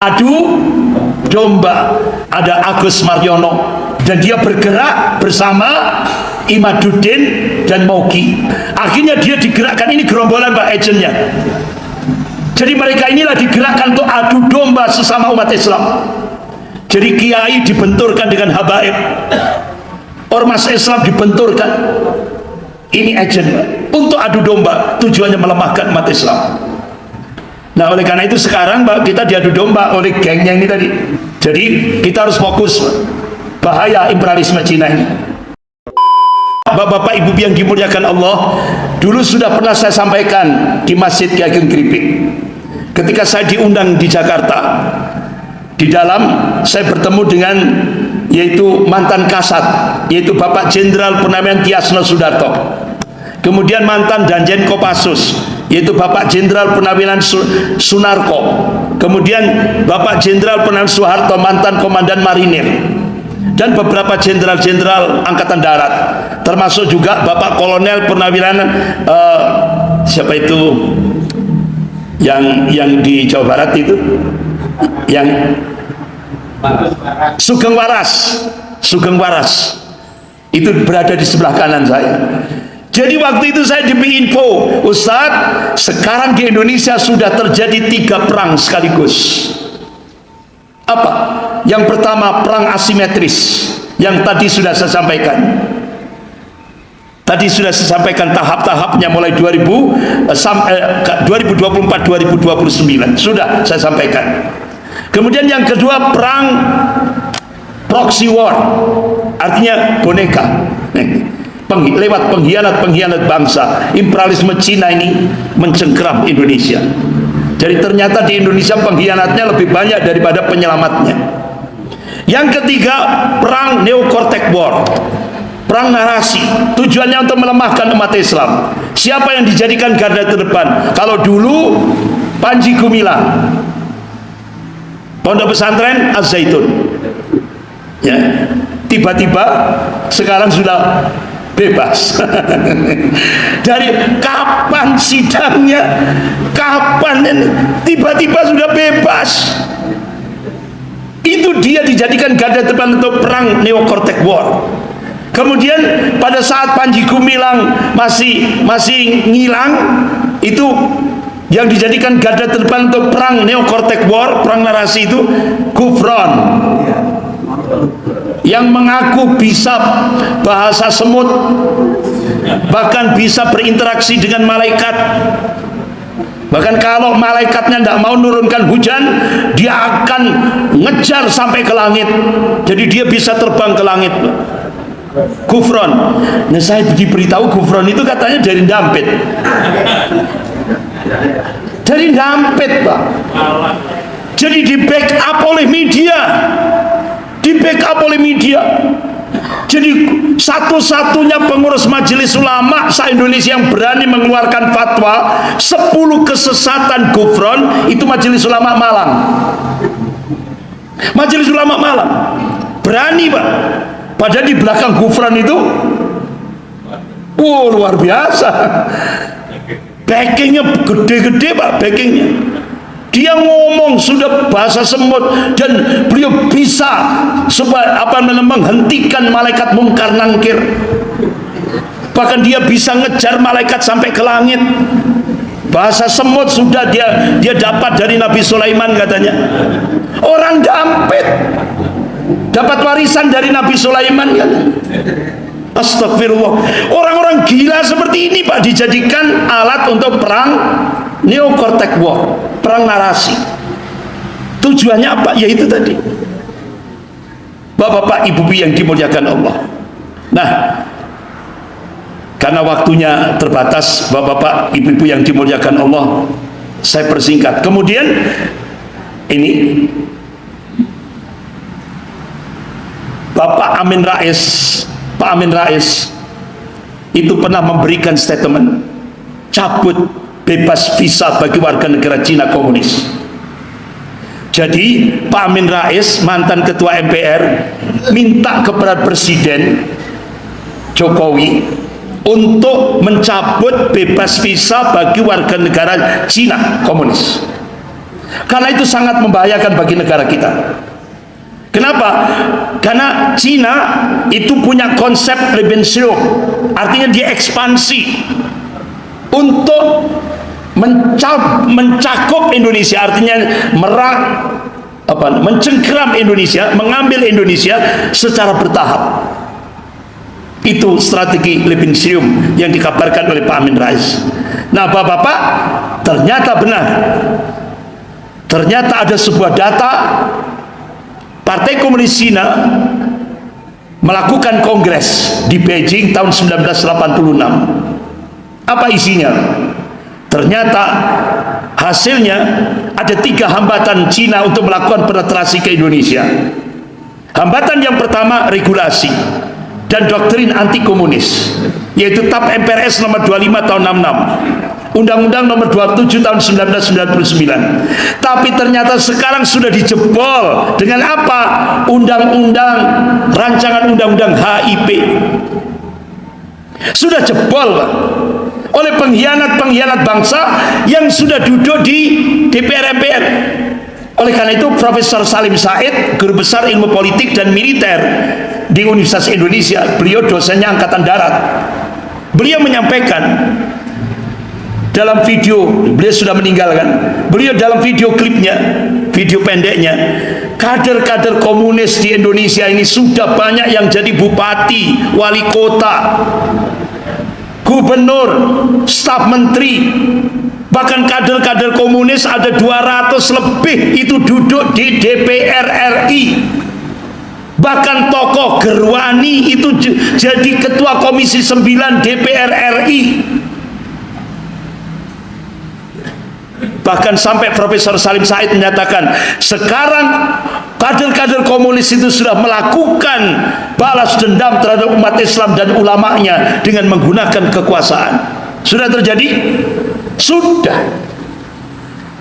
adu domba. Ada Agus Mariono dan dia bergerak bersama Imaduddin dan Mauki. Akhirnya dia digerakkan, ini gerombolan Pak agentnya. Jadi mereka inilah digerakkan untuk adu domba sesama umat Islam. Jadi kiai dibenturkan dengan habaib, ormas Islam dibenturkan. Ini agent untuk adu domba, tujuannya melemahkan umat Islam. Nah, oleh karena itu sekarang Pak, kita diadu domba oleh gengnya ini tadi. Jadi kita harus fokus, bahaya imperialisme Cina ini. Bapak-bapak ibu yang dimuliakan Allah, dulu sudah pernah saya sampaikan di Masjid Ki Ageng Kripik. Ketika saya diundang di Jakarta, di dalam saya bertemu dengan yaitu mantan Kasat, yaitu Bapak Jenderal Purnawirawan Tiasno Sudarto. Kemudian mantan Danjen Kopassus, yaitu Bapak Jenderal Purnawirawan Sunarko. Kemudian Bapak Jenderal Purnawirawan Soeharto, mantan Komandan Marinir, dan beberapa jenderal-jenderal Angkatan Darat, termasuk juga Bapak Kolonel Purnawirawan siapa itu yang di Jawa Barat itu, yang Sugeng Waras itu berada di sebelah kanan saya. Jadi waktu itu saya diberi info, Ustadz, sekarang di Indonesia sudah terjadi 3 perang sekaligus. Apa? Yang pertama perang asimetris, yang tadi sudah saya sampaikan. Tadi sudah saya sampaikan tahap-tahapnya mulai 2024-2029 sudah saya sampaikan. Kemudian yang kedua perang proxy war, artinya boneka. Lewat pengkhianat bangsa, imperialisme Cina ini mencengkeram Indonesia. Jadi ternyata di Indonesia pengkhianatnya lebih banyak daripada penyelamatnya. Yang ketiga perang Neo-Cortex War, perang narasi, tujuannya untuk melemahkan umat Islam. Siapa yang dijadikan garda terdepan? Kalau dulu Panji Gumilang, Pondok Pesantren Az-Zaitun, ya, tiba-tiba sekarang sudah bebas. Dari kapan sidangnya, kapan tiba-tiba sudah bebas. Itu dia dijadikan garda depan untuk perang Neo-Cortex War. Kemudian pada saat Panji Gumilang masih ngilang, itu yang dijadikan garda terdepan untuk perang Neo-Cortex War, perang narasi itu Gufron, yang mengaku bisa bahasa semut, bahkan bisa berinteraksi dengan malaikat. Bahkan kalau malaikatnya tidak mau nurunkan hujan, dia akan ngejar sampai ke langit. Jadi dia bisa terbang ke langit. Gufron. Nah, saya diberitahu Gufron itu katanya dari Dampit. Dari Dampit, Pak. Jadi di backup oleh media. Di backup oleh media. Jadi satu-satunya pengurus Majelis Ulama se-Indonesia yang berani mengeluarkan fatwa 10 kesesatan Gufron itu Majelis Ulama Malang. Majelis Ulama Malang berani, Pak. Padahal di belakang Gufron itu luar biasa, backingnya gede-gede, Pak. Backingnya dia ngomong sudah bahasa semut, dan beliau bisa menghentikan malaikat mungkar nangkir. Bahkan dia bisa ngejar malaikat sampai ke langit. Bahasa semut sudah dia dapat dari Nabi Sulaiman katanya. Orang Dampit dapat warisan dari Nabi Sulaiman kan. Astagfirullah. Orang-orang gila seperti ini, Pak, dijadikan alat untuk perang Neo-Cortex War, perang narasi. Tujuannya apa? Yaitu tadi, Bapak-bapak ibu-ibu yang dimuliakan Allah. Nah, karena waktunya terbatas, Bapak-bapak ibu-ibu yang dimuliakan Allah, saya persingkat. Kemudian ini Bapak Amin Rais, Pak Amin Rais itu pernah memberikan statement cabut bebas visa bagi warga negara Cina komunis. Jadi Pak Amin Rais, mantan ketua MPR, minta kepada Presiden Jokowi untuk mencabut bebas visa bagi warga negara Cina komunis. Karena itu sangat membahayakan bagi negara kita. Kenapa? Karena Cina itu punya konsep Lebensraum, artinya dia ekspansi untuk mencakup Indonesia, artinya mencengkeram Indonesia, mengambil Indonesia secara bertahap. Itu strategi Lebensraum yang dikabarkan oleh Pak Amin Rais. Nah, Bapak-bapak, ternyata benar. Ternyata ada sebuah data Partai Komunis Cina melakukan kongres di Beijing tahun 1986. Apa isinya? Ternyata hasilnya ada 3 hambatan Cina untuk melakukan penetrasi ke Indonesia. Hambatan yang pertama, regulasi dan doktrin anti komunis, yaitu TAP MPRS nomor 25 tahun 66, Undang-Undang nomor 27 tahun 1999. Tapi ternyata sekarang sudah dijebol dengan apa? Rancangan undang-undang HIP. Sudah jebol, Pak, oleh pengkhianat-pengkhianat bangsa yang sudah duduk di DPR MPR. Oleh karena itu, Profesor Salim Said, guru besar ilmu politik dan militer di Universitas Indonesia, beliau dosennya Angkatan Darat, beliau menyampaikan dalam video, beliau sudah meninggal kan, beliau dalam video klipnya, video pendeknya, kader-kader komunis di Indonesia ini sudah banyak yang jadi bupati, wali kota, gubernur, staf menteri, bahkan kader-kader komunis ada 200 lebih itu duduk di DPR RI. Bahkan tokoh Gerwani itu jadi ketua Komisi 9 DPR RI. Bahkan sampai Profesor Salim Said menyatakan sekarang kader-kader komunis itu sudah melakukan balas dendam terhadap umat Islam dan ulamanya dengan menggunakan kekuasaan. Sudah terjadi? Sudah.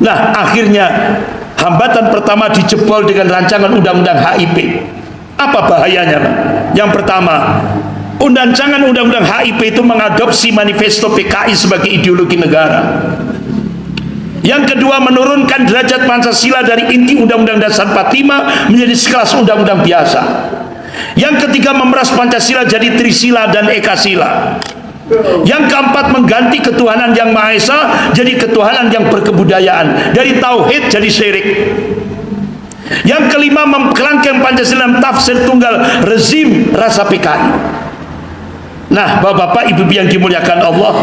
Nah, akhirnya hambatan pertama dijebol dengan rancangan undang-undang HIP. Apa bahayanya, Pak? Yang pertama, rancangan undang-undang HIP itu mengadopsi manifesto PKI sebagai ideologi negara. Yang kedua, menurunkan derajat Pancasila dari inti Undang-Undang Dasar 45 menjadi sekelas undang-undang biasa. Yang ketiga, memeras Pancasila jadi Trisila dan Ekasila. Yang keempat, mengganti ketuhanan yang Maha Esa jadi ketuhanan yang berkebudayaan, dari tauhid jadi syirik. Yang kelima, mengkelangkang Pancasila dalam tafsir tunggal rezim rasa PKI. Nah, Bapak-bapak, Ibu-ibu yang dimuliakan Allah,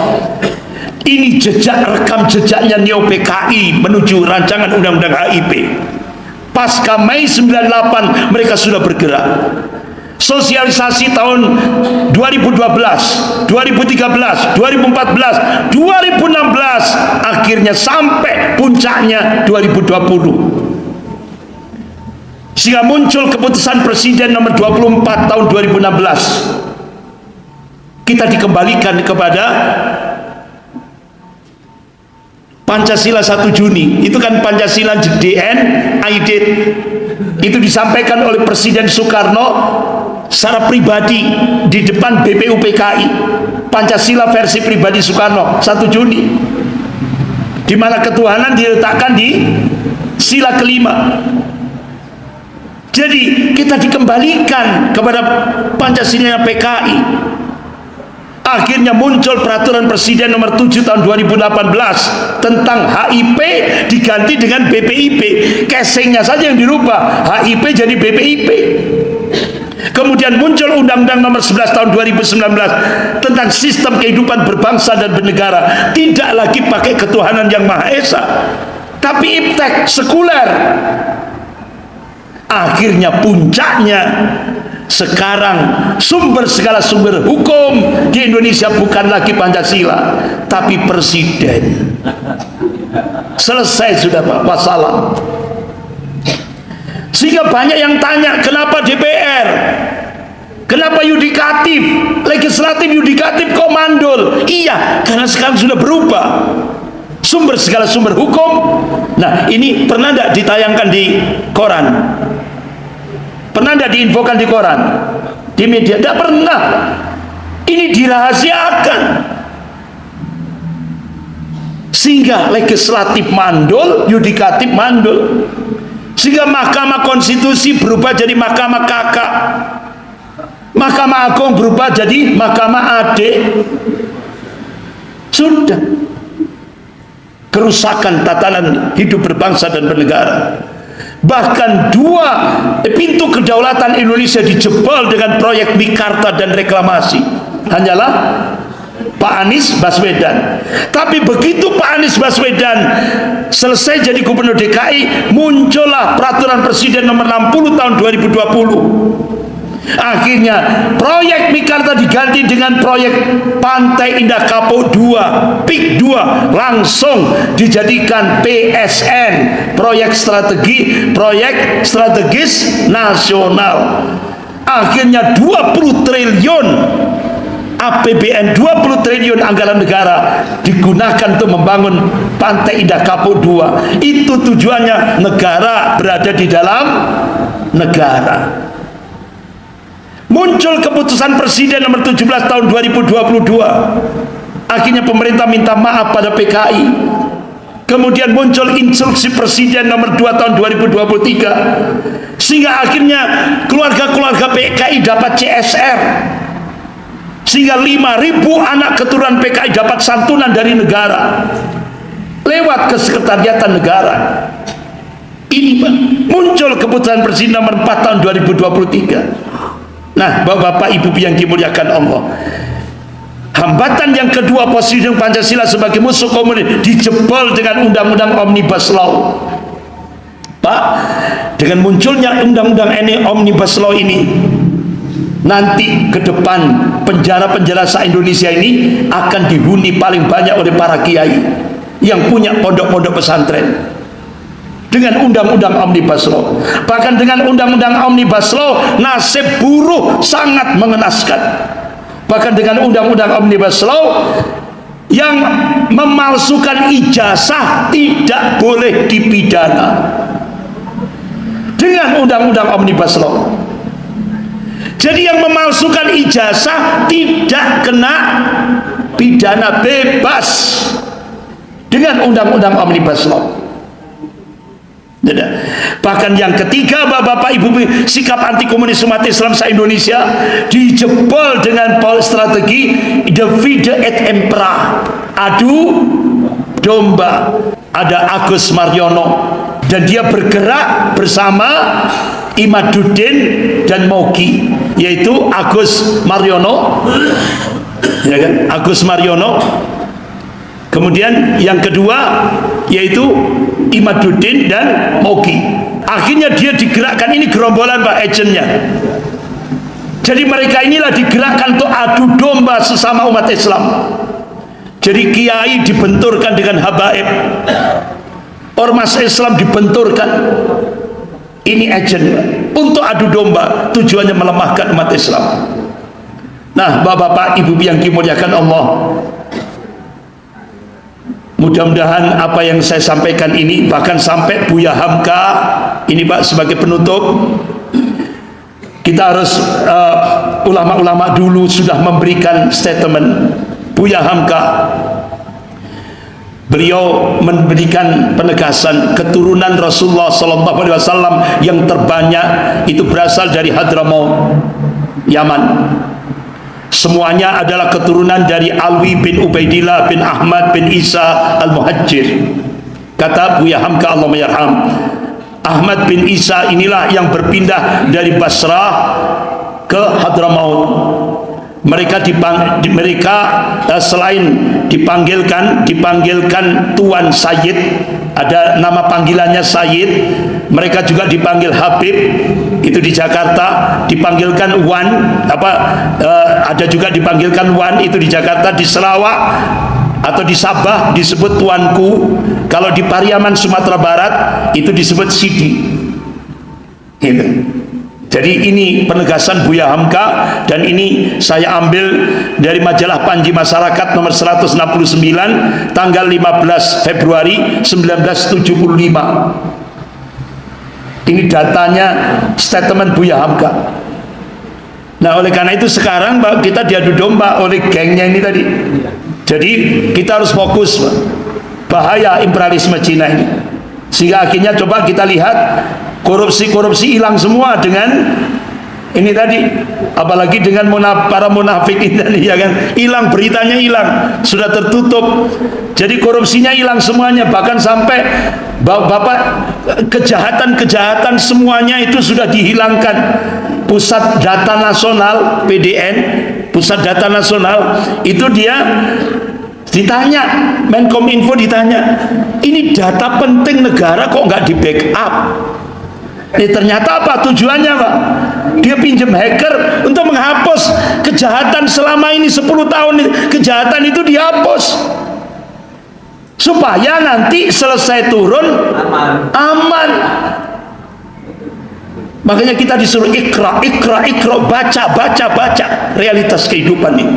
ini rekam jejaknya Neo PKI menuju rancangan undang-undang HIP. Pasca Mei 98 mereka sudah bergerak. Sosialisasi tahun 2012, 2013, 2014, 2016, akhirnya sampai puncaknya 2020. Sehingga muncul keputusan Presiden nomor 24 tahun 2016. Kita dikembalikan kepada Pancasila 1 Juni. Itu kan Pancasila DN Aidit. Itu disampaikan oleh Presiden Soekarno secara pribadi di depan BPUPKI. Pancasila versi pribadi Soekarno 1 Juni, di mana ketuhanan diletakkan di sila kelima. Jadi kita dikembalikan kepada Pancasila PKI. Akhirnya muncul peraturan Presiden nomor 7 tahun 2018 tentang HIP diganti dengan BPIP. Casingnya saja yang dirubah, HIP jadi BPIP. Kemudian muncul Undang-Undang nomor 11 tahun 2019 tentang sistem kehidupan berbangsa dan bernegara. Tidak lagi pakai ketuhanan yang Maha Esa, tapi iptek, sekuler. Akhirnya puncaknya sekarang segala sumber hukum di Indonesia bukan lagi Pancasila, tapi presiden. Selesai sudah, Pak, wassalam. Sehingga banyak yang tanya, kenapa DPR, kenapa yudikatif, legislatif, yudikatif kok mandul? Iya, karena sekarang sudah berubah segala sumber hukum. Nah, ini pernah tidak ditayangkan di koran? Pernah tidak diinfokan di koran, di media? Tidak pernah. Ini dirahasiakan Sehingga legislatif mandul, yudikatif mandul. Sehingga Mahkamah Konstitusi berubah jadi Mahkamah Kakak, Mahkamah Agung berubah jadi Mahkamah Adik. Sudah kerusakan tatanan hidup berbangsa dan bernegara. Bahkan dua pintu kedaulatan Indonesia dijebol dengan proyek Mikarta dan reklamasi. Hanyalah Pak Anies Baswedan. Tapi begitu Pak Anies Baswedan selesai jadi gubernur DKI, muncullah peraturan presiden nomor 60 tahun 2020. Akhirnya proyek Mikarta diganti dengan proyek Pantai Indah Kapuk 2, PIK 2, langsung dijadikan PSN, proyek strategis nasional. Akhirnya 20 triliun APBN, 20 triliun anggaran negara digunakan untuk membangun Pantai Indah Kapuk 2. Itu tujuannya, negara berada di dalam negara. Muncul keputusan presiden nomor 17 tahun 2022. Akhirnya pemerintah minta maaf pada PKI. Kemudian muncul instruksi presiden nomor 2 tahun 2023. Sehingga akhirnya keluarga-keluarga PKI dapat CSR. Sehingga 5.000 anak keturunan PKI dapat santunan dari negara lewat kesekretariatan negara. Ini muncul keputusan presiden nomor 4 tahun 2023. Nah, Bapak Ibu yang dimuliakan Allah, hambatan yang kedua posisi Pancasila sebagai musuh komunis dijebol dengan undang-undang Omnibus Law. Pak, dengan munculnya undang-undang ini, Omnibus Law ini, nanti ke depan penjara-penjara se-Indonesia ini akan dihuni paling banyak oleh para kiai yang punya pondok-pondok pesantren. Dengan undang-undang Omnibus Law, bahkan dengan undang-undang Omnibus Law, nasib buruh sangat mengenaskan. Bahkan dengan undang-undang Omnibus Law, yang memalsukan ijazah tidak boleh dipidana dengan undang-undang Omnibus Law. Jadi yang memalsukan ijazah tidak kena pidana, bebas dengan undang-undang Omnibus Law. Bahkan yang ketiga, Bapak Ibu, sikap anti komunis umat Islam se-Indonesia dijebol dengan strategi divide et impera, adu domba. Ada Agus Mariono dan dia bergerak bersama Imaduddin dan Moki, yaitu Agus Mariono, ya kan? Agus Mariono. Kemudian yang kedua yaitu Imaduddin dan Moki. Akhirnya dia digerakkan, ini gerombolan Pak agentnya. Jadi mereka inilah digerakkan untuk adu domba sesama umat Islam. Jadi kiai dibenturkan dengan habaib, ormas Islam dibenturkan. Ini agent untuk adu domba, tujuannya melemahkan umat Islam. Nah, Bapak Ibu yang dimuliakan Allah, mudah-mudahan apa yang saya sampaikan ini, bahkan sampai Buya Hamka ini Pak sebagai penutup, kita harus ulama-ulama dulu sudah memberikan statement. Buya Hamka, beliau memberikan penegasan keturunan Rasulullah SAW yang terbanyak itu berasal dari Hadramaut, Yaman. Semuanya adalah keturunan dari Alwi bin Ubaidillah bin Ahmad bin Isa al-Muhajir. Kata Buya Hamka, Allah mayarham, Ahmad bin Isa inilah yang berpindah dari Basrah ke Hadramaut. Mereka selain dipanggilkan Tuan Sayyid, ada nama panggilannya Sayyid, mereka juga dipanggil Habib, itu di Jakarta, dipanggilkan Wan, ada juga dipanggilkan Wan, itu di Jakarta. Di Sarawak atau di Sabah disebut Tuanku. Kalau di Pariaman Sumatera Barat itu disebut Sidi, gitu. Jadi ini penegasan Buya Hamka, dan ini saya ambil dari majalah Panji Masyarakat nomor 169 tanggal 15 Februari 1975. Ini datanya statement Buya Hamka. Nah, oleh karena itu sekarang Pak, kita diadu domba oleh gengnya ini tadi. Jadi kita harus fokus Pak. Bahaya imperialisme Cina ini. Sehingga akhirnya coba kita lihat korupsi hilang semua dengan ini tadi, apalagi dengan para munafik ini ya kan, hilang, beritanya hilang, sudah tertutup. Jadi korupsinya hilang semuanya, bahkan sampai Bapak kejahatan semuanya itu sudah dihilangkan. Pusat Data Nasional PDN, Pusat Data Nasional itu dia ditanya, Menkominfo ditanya, ini data penting negara kok nggak di backup? Ternyata apa tujuannya, Pak? Dia pinjam hacker untuk menghapus kejahatan selama ini 10 tahun. Kejahatan itu dihapus supaya nanti selesai turun aman. Makanya kita disuruh ikra, baca realitas kehidupan ini.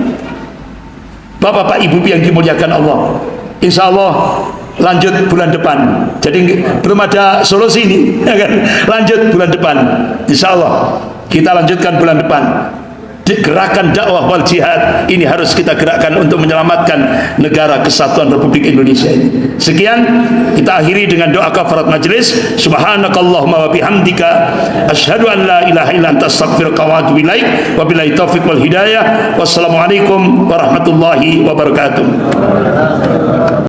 Bapak-bapak, ibu yang dimuliakan Allah, insya Allah lanjut bulan depan. Jadi belum ada solusi ini, ya kan? Lanjut bulan depan, insya Allah kita lanjutkan bulan depan. Gerakan dakwah wal jihad ini harus kita gerakkan untuk menyelamatkan negara kesatuan Republik Indonesia ini. Sekian, kita akhiri dengan doa kafarat majelis. Subhanakallahumma wa bihamdika asyhadu an la ilaha illa anta astaghfiruka wa atubu ilaik. Wabillahi taufiq wal hidayah. Wassalamualaikum warahmatullahi wabarakatuh.